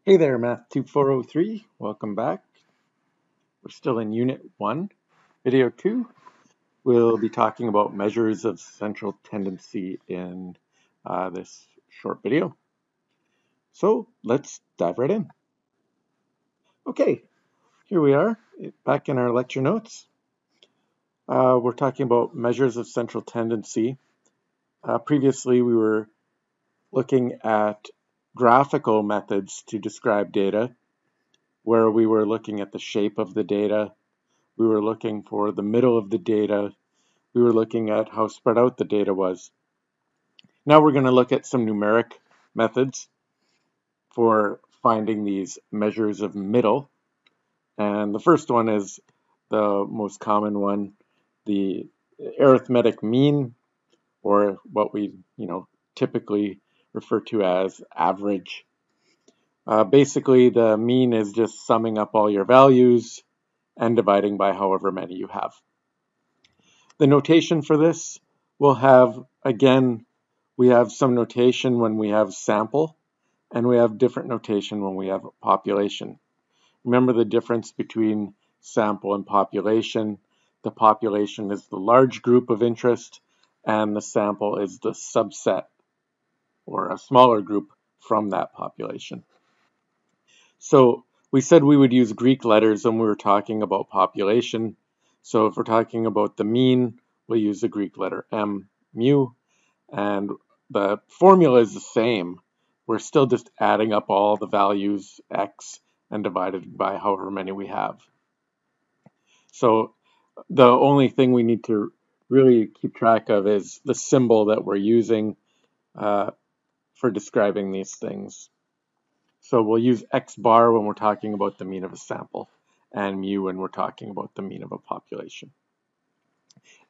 Hey there, Math 2403. Welcome back. We're still in Unit 1, Video 2. We'll be talking about measures of central tendency in this short video. So let's dive right in. Okay, here we are, back in our lecture notes. We're talking about measures of central tendency. Previously, we were looking at graphical methods to describe data, where we were looking at the shape of the data. We were looking for the middle of the data. We were looking at how spread out the data was. Now we're going to look at some numeric methods for finding these measures of middle. And the first one is the most common one, the arithmetic mean, or what we typically refer to as average. Basically, the mean is just summing up all your values and dividing by however many you have. The notation for this will have, again, we have some notation when we have sample, and we have different notation when we have population. Remember the difference between sample and population. The population is the large group of interest, and the sample is the subset, or a smaller group from that population. So we said we would use Greek letters when we were talking about population. So if we're talking about the mean, we'll use the Greek letter M, mu, and the formula is the same. We're still just adding up all the values x and divided by however many we have. So the only thing we need to really keep track of is the symbol that we're using for describing these things. So we'll use x bar when we're talking about the mean of a sample, and mu when we're talking about the mean of a population.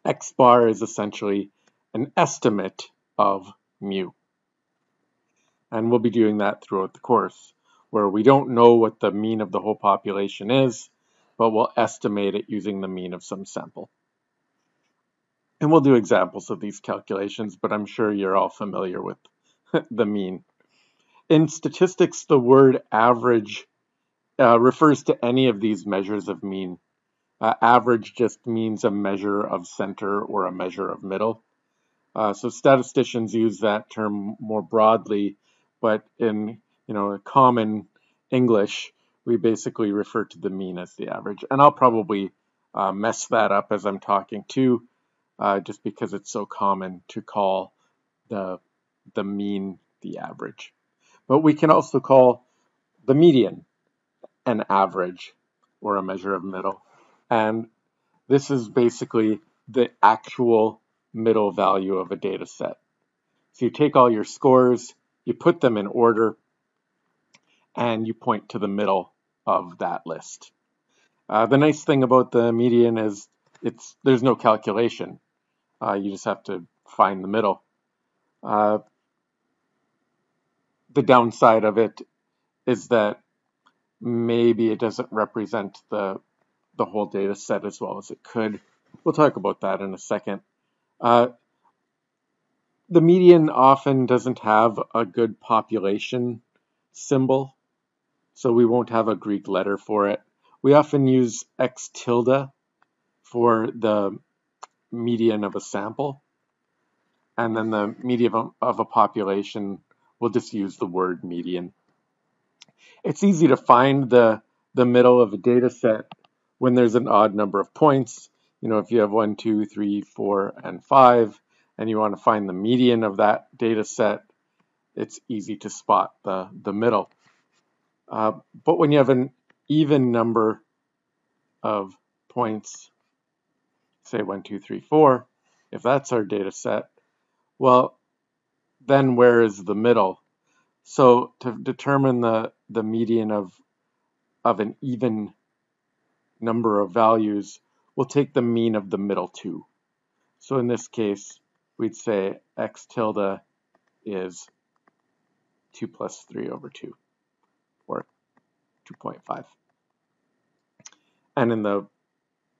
X bar is essentially an estimate of mu. And we'll be doing that throughout the course, where we don't know what the mean of the whole population is, but we'll estimate it using the mean of some sample. And we'll do examples of these calculations, but I'm sure you're all familiar with the mean. In statistics, the word average refers to any of these measures of mean. Average just means a measure of center or a measure of middle. So statisticians use that term more broadly, but in common English, we basically refer to the mean as the average. And I'll probably mess that up as I'm talking too, just because it's so common to call the mean the average. But we can also call the median an average or a measure of middle. And this is basically the actual middle value of a data set. So you take all your scores, you put them in order, and you point to the middle of that list. The nice thing about the median is there's no calculation. You just have to find the middle. The downside of it is that maybe it doesn't represent the whole data set as well as it could. We'll talk about that in a second. The median often doesn't have a good population symbol, so we won't have a Greek letter for it. We often use x tilde for the median of a sample, and then the median of a population, we'll just use the word median. It's easy to find the middle of a data set when there's an odd number of points. If you have 1, 2, 3, 4, and 5, and you want to find the median of that data set, it's easy to spot the middle. But when you have an even number of points, say 1, 2, 3, 4, if that's our data set, well, then where is the middle? So to determine the median of an even number of values, we'll take the mean of the middle two. So in this case, we'd say x tilde is 2 plus 3 over 2, or 2.5. And in the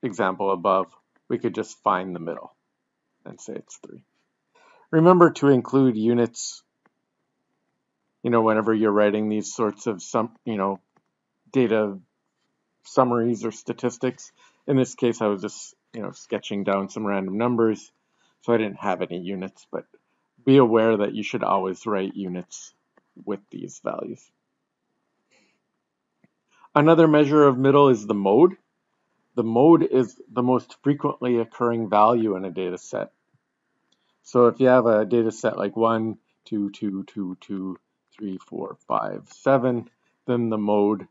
example above, we could just find the middle and say it's 3. Remember to include units, whenever you're writing these sorts of data summaries or statistics. In this case, I was just, sketching down some random numbers, so I didn't have any units, but be aware that you should always write units with these values. Another measure of middle is the mode. The mode is the most frequently occurring value in a data set. So if you have a data set like 1, 2, 2, 2, 2, 3, 4, 5, 7, then the mode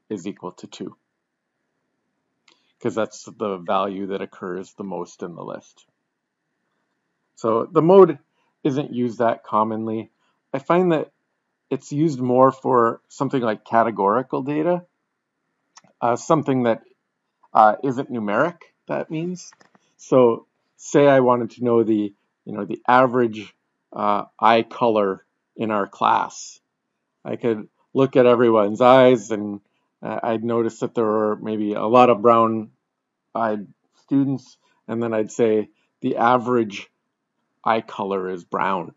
is equal to 2, because that's the value that occurs the most in the list. So the mode isn't used that commonly. I find that it's used more for something like categorical data, something that isn't numeric, that means. So say I wanted to know the average eye color in our class. I could look at everyone's eyes, and I'd notice that there were maybe a lot of brown-eyed students, and then I'd say the average eye color is brown.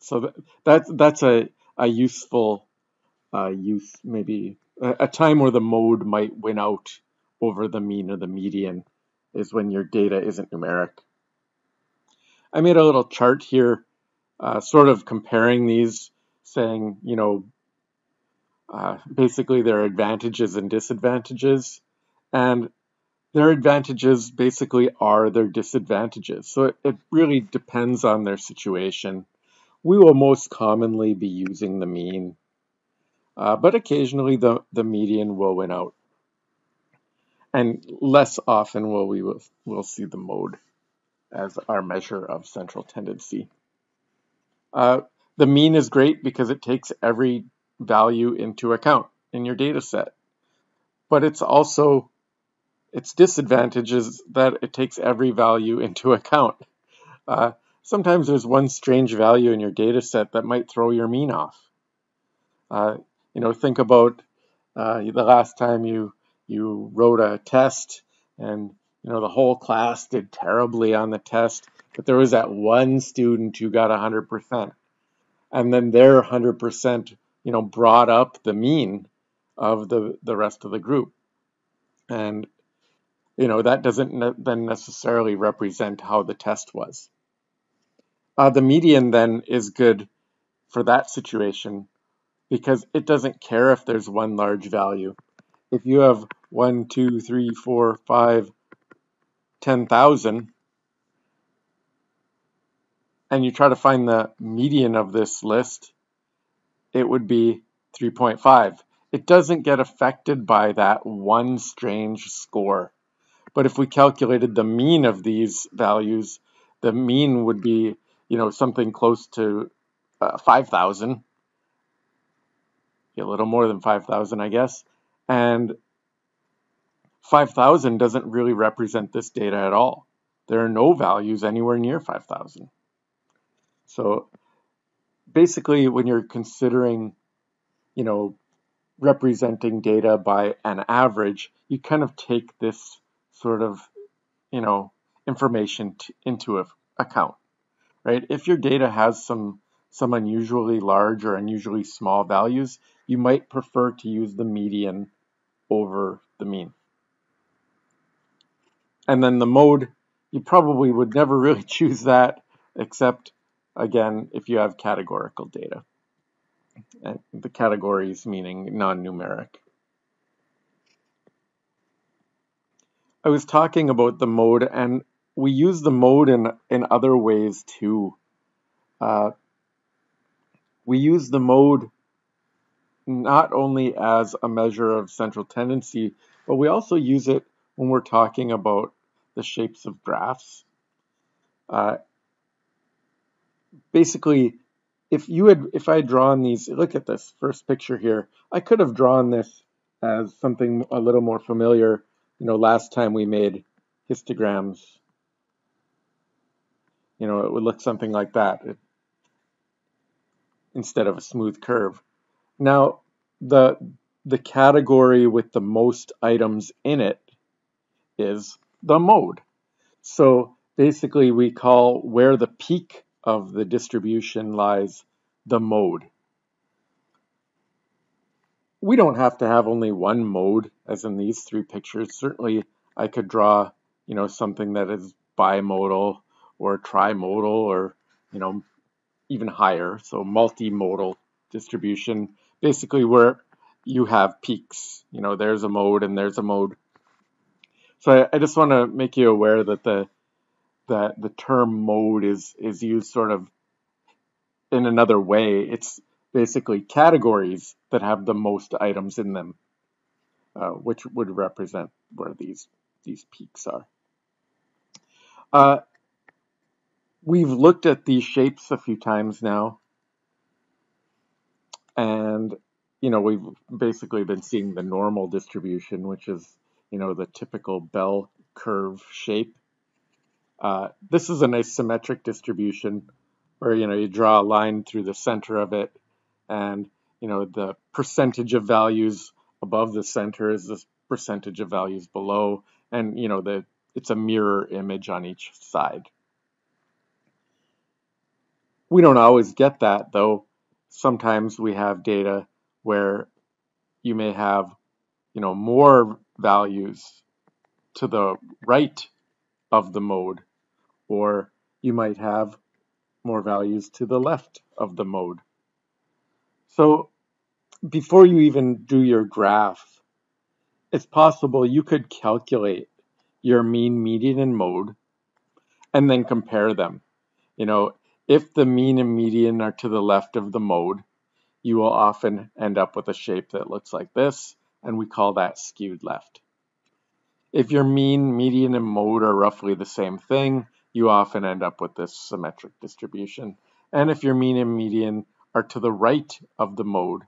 So that's a useful use, maybe a time where the mode might win out over the mean or the median is when your data isn't numeric. I made a little chart here, sort of comparing these, saying, basically their advantages and disadvantages, and their advantages basically are their disadvantages. So it really depends on their situation. We will most commonly be using the mean, but occasionally the median will win out. And less often we'll see the mode as our measure of central tendency. The mean is great because it takes every value into account in your data set, but it's also its disadvantages that it takes every value into account. Sometimes there's one strange value in your data set that might throw your mean off. Think about the last time you wrote a test, and the whole class did terribly on the test, but there was that one student who got 100%, and then their 100% brought up the mean of the rest of the group, and that doesn't then necessarily represent how the test was. The median then is good for that situation because it doesn't care if there's one large value. If you have 1, 2, 3, 4, 5, 10,000, and you try to find the median of this list, it would be 3.5. It doesn't get affected by that one strange score. But if we calculated the mean of these values, the mean would be, something close to 5,000, a little more than 5,000, I guess. And 5,000 doesn't really represent this data at all. There are no values anywhere near 5,000. So basically, when you're considering, representing data by an average, you kind of take this sort of, information into account, right? If your data has some unusually large or unusually small values, you might prefer to use the median over the mean. And then the mode, you probably would never really choose that, except, again, if you have categorical data. And the categories meaning non-numeric. I was talking about the mode, and we use the mode in other ways too. We use the mode not only as a measure of central tendency, but we also use it when we're talking about the shapes of graphs. Basically, if I had drawn these, look at this first picture here, I could have drawn this as something a little more familiar. Last time we made histograms, it would look something like that instead of a smooth curve. Now, the category with the most items in it is the mode. So basically, we call where the peak of the distribution lies the mode. We don't have to have only one mode, as in these three pictures. Certainly, I could draw, something that is bimodal or trimodal or, even higher. So multimodal distribution, basically where you have peaks. There's a mode and there's a mode. So I just want to make you aware that the term mode is used sort of in another way. It's basically categories that have the most items in them, which would represent where these peaks are. We've looked at these shapes a few times now, and we've basically been seeing the normal distribution, which is the typical bell curve shape. This is a nice symmetric distribution where you draw a line through the center of it, and the percentage of values above the center is the percentage of values below, and it's a mirror image on each side. We don't always get that, though. Sometimes we have data where you may have more values to the right of the mode, or you might have more values to the left of the mode. So before you even do your graph, it's possible you could calculate your mean, median, and mode and then compare them. If the mean and median are to the left of the mode, you will often end up with a shape that looks like this, and we call that skewed left. If your mean, median, and mode are roughly the same thing, you often end up with this symmetric distribution. And if your mean and median are to the right of the mode,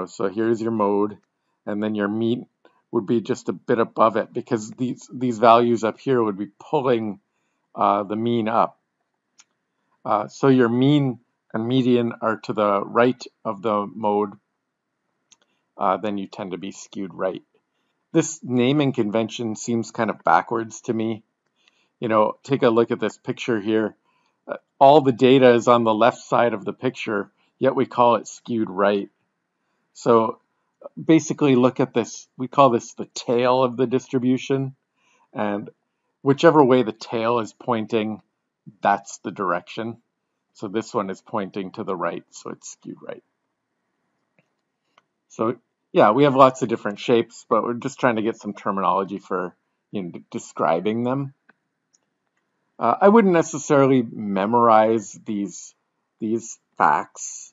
so here's your mode, and then your mean would be just a bit above it, because these values up here would be pulling the mean up. So your mean and median are to the right of the mode, then you tend to be skewed right. This naming convention seems kind of backwards to me. Take a look at this picture here. All the data is on the left side of the picture, yet we call it skewed right. So basically look at this. We call this the tail of the distribution, and whichever way the tail is pointing, that's the direction. So this one is pointing to the right, so it's skewed right. So yeah, we have lots of different shapes, but we're just trying to get some terminology for describing them. I wouldn't necessarily memorize these facts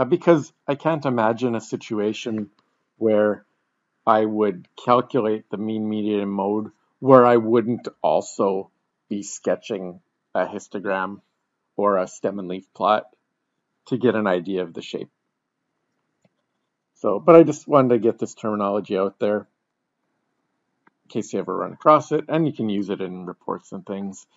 because I can't imagine a situation where I would calculate the mean, median, and mode where I wouldn't also be sketching a histogram or a stem and leaf plot to get an idea of the shape. So, but I just wanted to get this terminology out there in case you ever run across it, and you can use it in reports and things.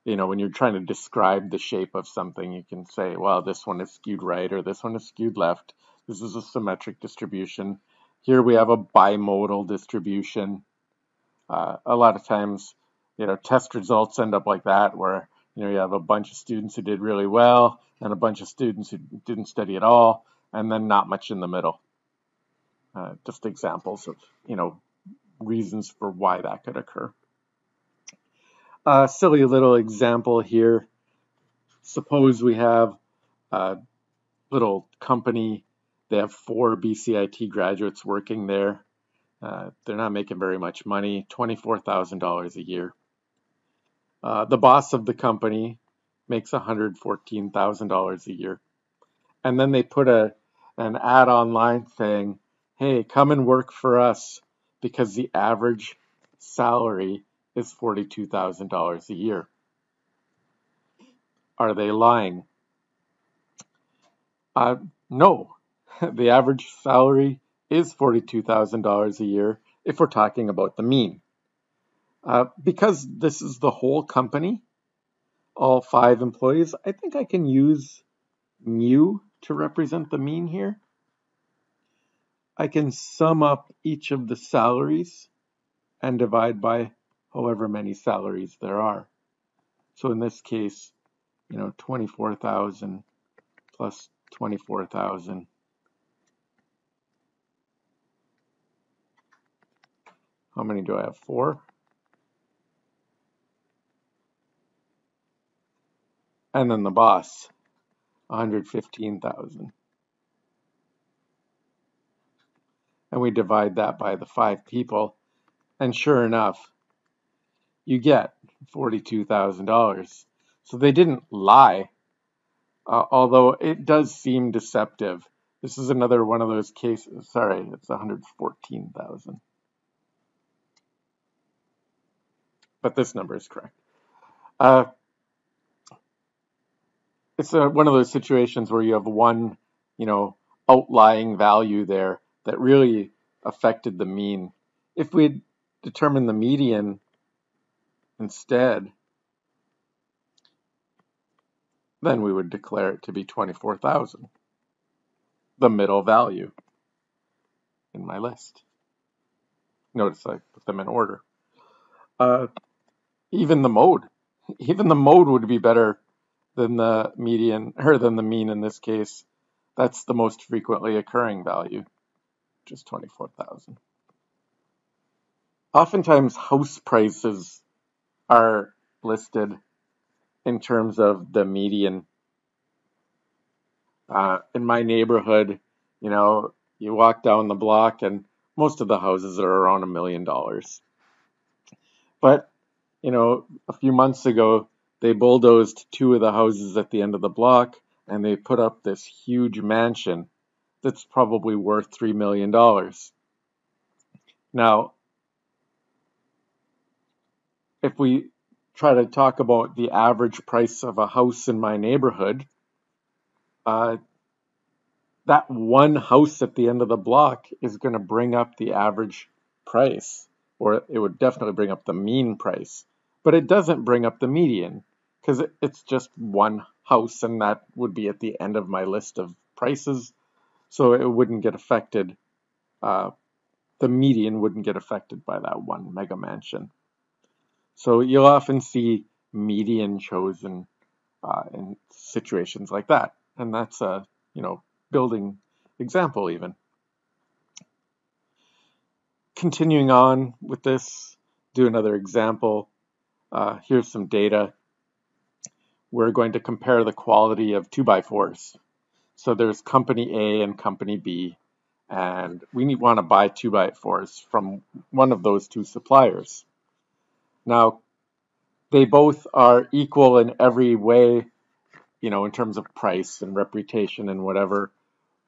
When you're trying to describe the shape of something, you can say, well, this one is skewed right or this one is skewed left. This is a symmetric distribution. Here we have a bimodal distribution. A lot of times, test results end up like that, where you have a bunch of students who did really well and a bunch of students who didn't study at all, and then not much in the middle. Just examples of reasons for why that could occur. Silly little example here. Suppose we have a little company. They have 4 BCIT graduates working there. They're not making very much money, $24,000 a year. The boss of the company makes $114,000 a year. And then they put an ad online saying, hey, come and work for us because the average salary is $42,000 a year. Are they lying? No. The average salary is $42,000 a year if we're talking about the mean. Because this is the whole company, all 5 employees, I think I can use mu to represent the mean here. I can sum up each of the salaries and divide by however many salaries there are. So in this case, 24,000 plus 24,000. How many do I have? 4. And then the boss, 115,000. And we divide that by the 5 people. And sure enough, you get $42,000. So they didn't lie, although it does seem deceptive. This is another one of those cases. Sorry, it's 114,000. But this number is correct. It's one of those situations where you have one, outlying value there that really affected the mean. If we determine the median instead, then we would declare it to be 24,000, the middle value in my list. Notice I put them in order. Even the mode would be better than the median, or than the mean in this case. That's the most frequently occurring value, which is 24,000. Oftentimes, house prices are listed in terms of the median. In my neighborhood, you walk down the block and most of the houses are around $1 million. But, a few months ago, they bulldozed 2 of the houses at the end of the block and they put up this huge mansion that's probably worth $3 million. Now, if we try to talk about the average price of a house in my neighborhood, that one house at the end of the block is going to bring up the average price, or it would definitely bring up the mean price, but it doesn't bring up the median because it's just one house and that would be at the end of my list of prices, so it wouldn't get affected. The median wouldn't get affected by that one mega mansion. So you'll often see median chosen in situations like that, and that's a building example even. Continuing on with this, do another example. Here's some data. We're going to compare the quality of 2x4s. So there's company A and company B, and we want to buy 2x4s from one of those 2 suppliers. Now, they both are equal in every way, in terms of price and reputation and whatever.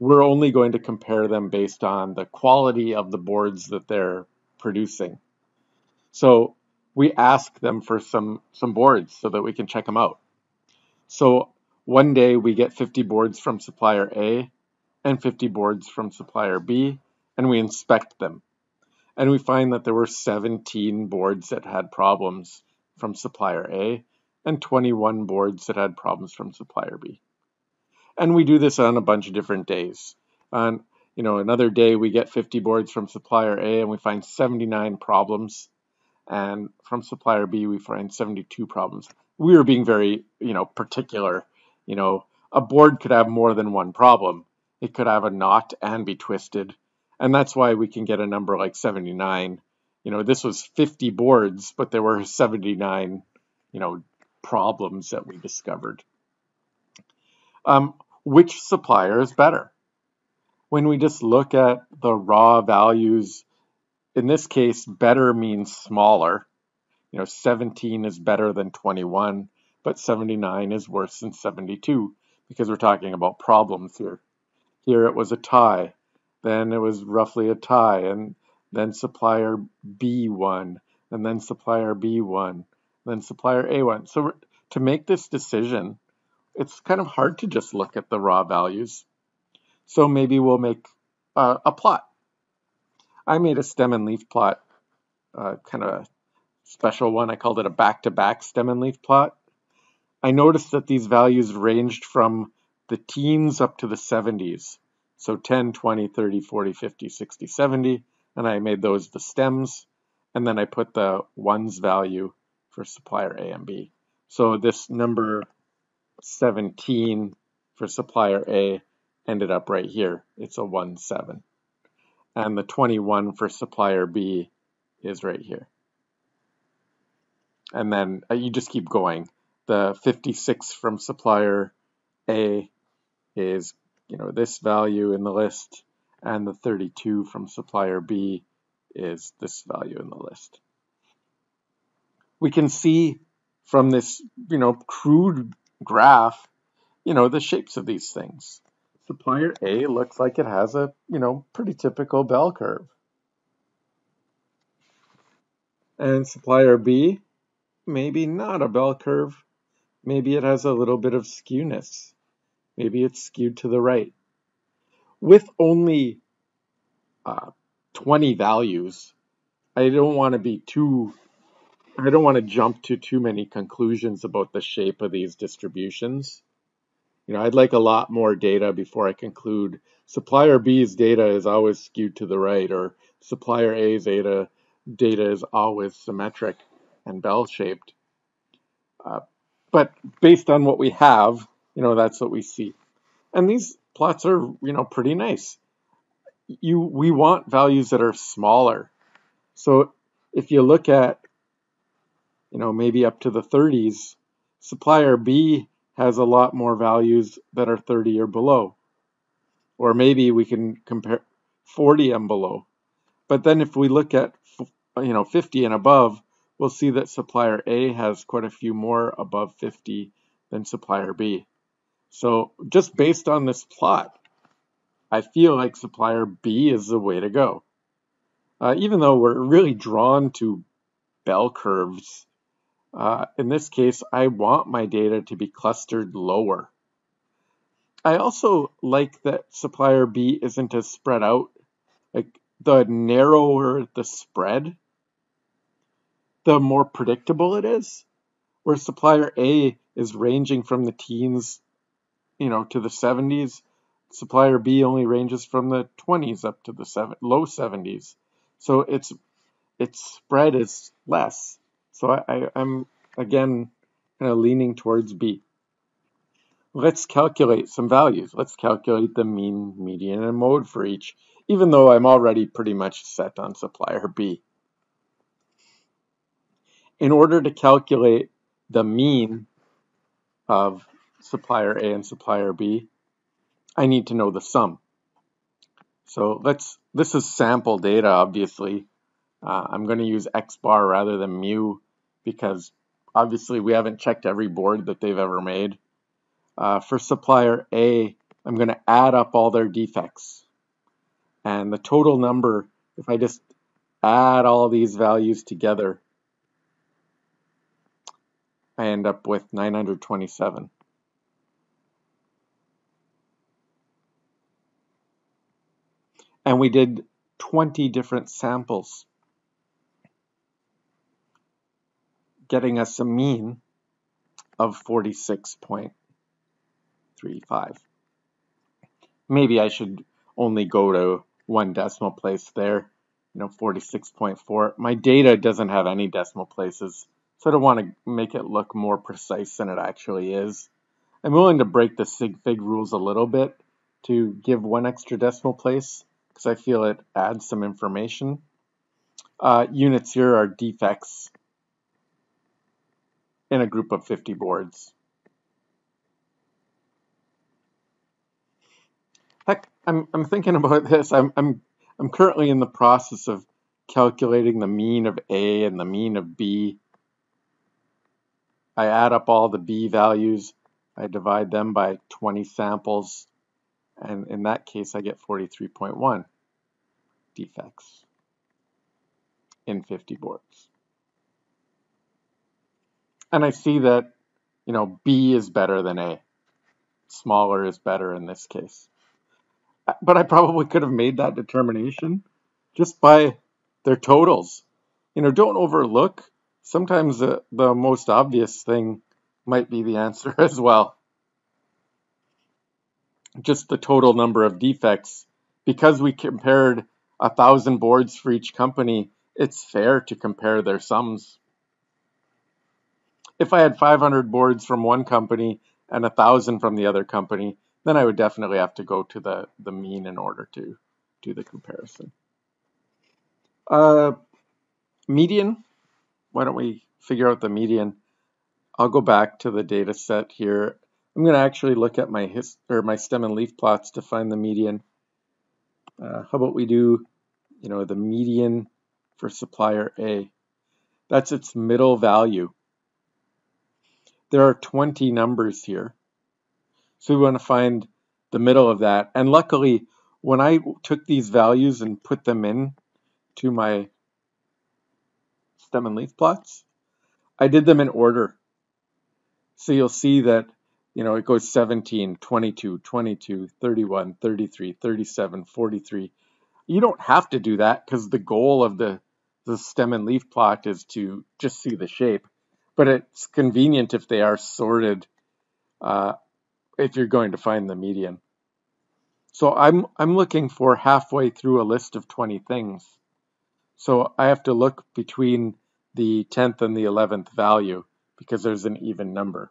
We're only going to compare them based on the quality of the boards that they're producing. So we ask them for some boards so that we can check them out. So one day we get 50 boards from supplier A and 50 boards from supplier B, and we inspect them. And we find that there were 17 boards that had problems from supplier A and 21 boards that had problems from supplier B. And we do this on a bunch of different days. On another day we get 50 boards from supplier A and we find 79 problems, and from supplier B we find 72 problems. We were being very particular. A board could have more than one problem. It could have a knot and be twisted, and that's why we can get a number like 79. This was 50 boards, but there were 79 problems that we discovered. Which supplier is better? When we just look at the raw values, in this case, better means smaller. 17 is better than 21, but 79 is worse than 72 because we're talking about problems here. Here it was a tie, then it was roughly a tie, and then supplier B won, and then supplier B won, then supplier A won. So to make this decision, it's kind of hard to just look at the raw values. So maybe we'll make a plot. I made a stem and leaf plot, kind of a special one. I called it a back-to-back stem and leaf plot. I noticed that these values ranged from the teens up to the 70s. So 10, 20, 30, 40, 50, 60, 70. And I made those the stems. And then I put the ones value for supplier A and B. So this number 17 for supplier A ended up right here. It's a 1.7. And the 21 for supplier B is right here. And then you just keep going. The 56 from supplier A is, this value in the list, and the 32 from supplier B is this value in the list. We can see from this, crude graph, the shapes of these things. Supplier A looks like it has a, pretty typical bell curve. And supplier B, maybe not a bell curve. Maybe it has a little bit of skewness. Maybe it's skewed to the right. With only 20 values, I don't want to jump to too many conclusions about the shape of these distributions. I'd like a lot more data before I conclude supplier B's data is always skewed to the right, or supplier A's data is always symmetric and bell-shaped. But based on what we have, that's what we see. And these plots are, pretty nice. We want values that are smaller. So if you look at, maybe up to the 30s, supplier B has a lot more values that are 30 or below. Or maybe we can compare 40 and below. But then if we look at 50 and above, we'll see that supplier A has quite a few more above 50 than supplier B. So just based on this plot, I feel like supplier B is the way to go. Even though we're really drawn to bell curves, in this case, I want my data to be clustered lower. I also like that supplier B isn't as spread out. Like, the narrower the spread, the more predictable it is. Where supplier A is ranging from the teens, to the 70s, supplier B only ranges from the 20s up to the low 70s. So its spread is less. So I'm again kind of leaning towards B. Let's calculate some values. Let's calculate the mean, median, and mode for each, even though I'm already pretty much set on supplier B. In order to calculate the mean of supplier A and supplier B, I need to know the sum. So this is sample data, obviously. I'm going to use X bar rather than mu because obviously we haven't checked every board that they've ever made. For supplier A, I'm going to add up all their defects. And the total number, if I just add all these values together, I end up with 927. And we did 20 different samples, getting us a mean of 46.35. Maybe I should only go to one decimal place there, 46.4. My data doesn't have any decimal places, so I don't want to make it look more precise than it actually is. I'm willing to break the sig fig rules a little bit to give one extra decimal place because I feel it adds some information. Units here are defects in a group of 50 boards. Heck, I'm thinking about this. I'm currently in the process of calculating the mean of A and the mean of B. I add up all the B values. I divide them by 20 samples. And in that case, I get 43.1 defects in 50 boards. And I see that, B is better than A. Smaller is better in this case. But I probably could have made that determination just by their totals. Don't overlook. Sometimes the most obvious thing might be the answer as well. Just the total number of defects. Because we compared 1,000 boards for each company, it's fair to compare their sums. If I had 500 boards from one company and 1,000 from the other company, then I would definitely have to go to the mean in order to do the comparison. Median, why don't we figure out the median? I'll go back to the data set here. I'm going to actually look at my stem and leaf plots to find the median. How about we do, the median for supplier A? That's its middle value. There are 20 numbers here. So we want to find the middle of that. And luckily, when I took these values and put them in to my stem and leaf plots, I did them in order. So you'll see that, it goes 17, 22, 22, 31, 33, 37, 43. You don't have to do that because the goal of the stem and leaf plot is to just see the shape. But it's convenient if they are sorted if you're going to find the median. So I'm looking for halfway through a list of 20 things. So I have to look between the 10th and the 11th value because there's an even number.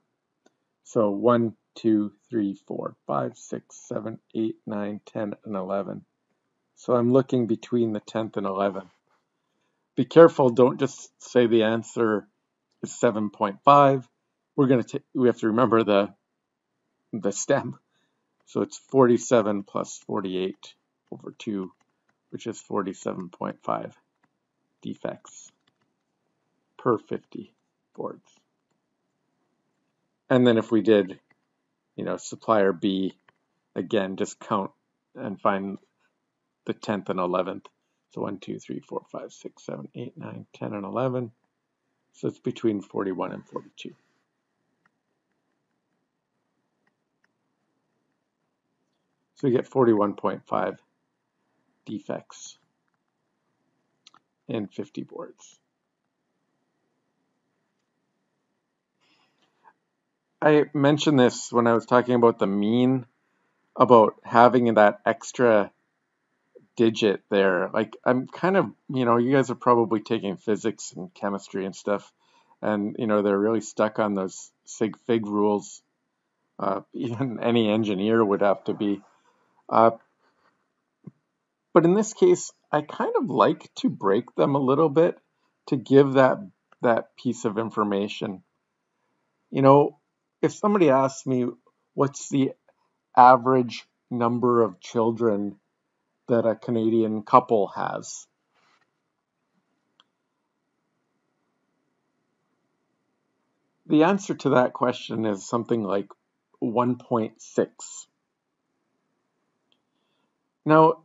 So 1, 2, 3, 4, 5, 6, 7, 8, 9, 10, and 11. So I'm looking between the 10th and 11th. Be careful, don't just say the answer is 7.5. We have to remember the stem. So it's 47 plus 48 over 2, which is 47.5 defects per 50 boards. And then if we did, supplier B, again, just count and find the 10th and 11th. So 1, 2, 3, 4, 5, 6, 7, 8, 9, 10, and 11. So it's between 41 and 42. So we get 41.5 defects in 50 boards. I mentioned this when I was talking about the mean, about having that extra digit there. Like, I'm kind of, you guys are probably taking physics and chemistry and stuff, and, they're really stuck on those sig fig rules. Even any engineer would have to be. But in this case, I kind of like to break them a little bit to give that piece of information. If somebody asks me what's the average number of children that a Canadian couple has, the answer to that question is something like 1.6. Now,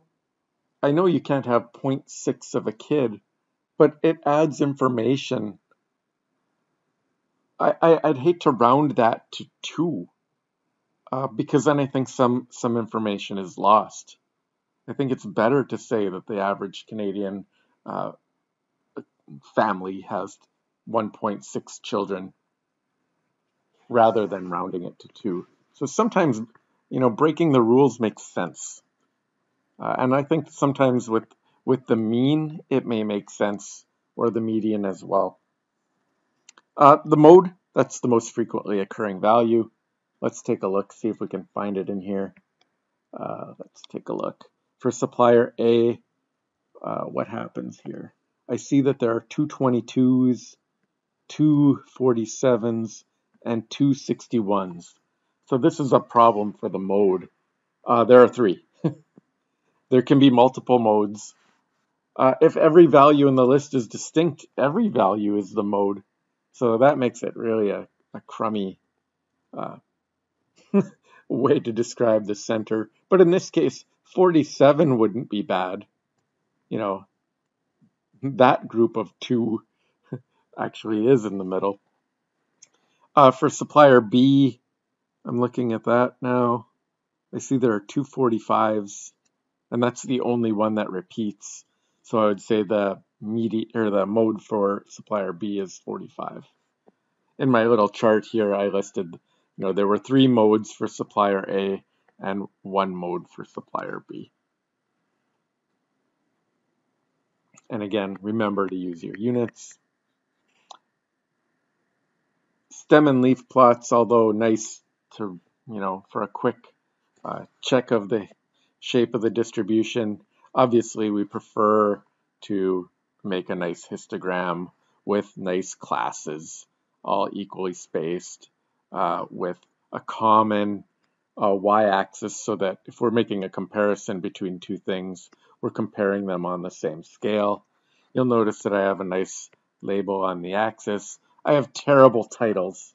I know you can't have 0.6 of a kid, but it adds information. I'd hate to round that to 2, because then I think some information is lost. I think it's better to say that the average Canadian family has 1.6 children rather than rounding it to 2. So sometimes, breaking the rules makes sense. And I think sometimes with the mean, it may make sense, or the median as well. The mode, that's the most frequently occurring value. Let's take a look, see if we can find it in here. Let's take a look. For supplier A, what happens here? I see that there are 2 22s, 2 47s, and 2 61s. So this is a problem for the mode. There are 3. There can be multiple modes. If every value in the list is distinct, every value is the mode. So that makes it really a crummy way to describe the center. But in this case, 47 wouldn't be bad. That group of 2 actually is in the middle. For supplier B, I'm looking at that now. I see there are 2 45s, and that's the only one that repeats. So I would say the mode for supplier B is 45. In my little chart here, I listed, there were 3 modes for supplier A and 1 mode for supplier B. And again, remember to use your units. Stem and leaf plots, although nice to, for a quick check of the shape of the distribution, obviously we prefer to make a nice histogram with nice classes, all equally spaced, with a common y-axis, so that if we're making a comparison between two things, we're comparing them on the same scale. You'll notice that I have a nice label on the axis. I have terrible titles.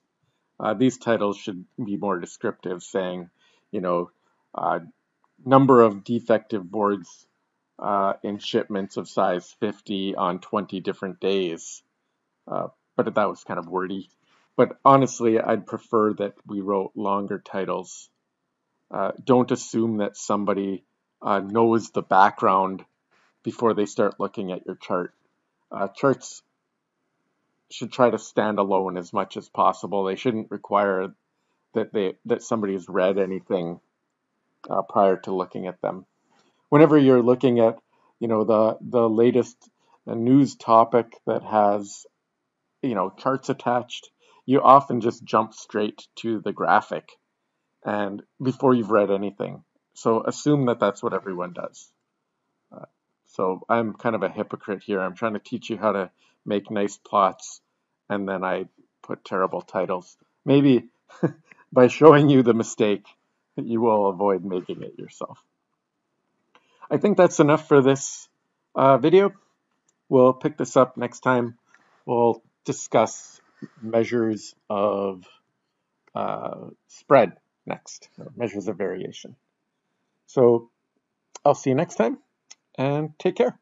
These titles should be more descriptive, saying, number of defective boards in shipments of size 50 on 20 different days. But that was kind of wordy. But honestly, I'd prefer that we wrote longer titles. Don't assume that somebody knows the background before they start looking at your chart. Charts should try to stand alone as much as possible. They shouldn't require that somebody has read anything prior to looking at them. Whenever you're looking at, the latest news topic that has, charts attached, you often just jump straight to the graphic and before you've read anything. So assume that that's what everyone does. So I'm kind of a hypocrite here. I'm trying to teach you how to make nice plots, and then I put terrible titles. Maybe by showing you the mistake, you will avoid making it yourself. I think that's enough for this video. We'll pick this up next time. We'll discuss measures of spread next, or measures of variation. So I'll see you next time, and take care.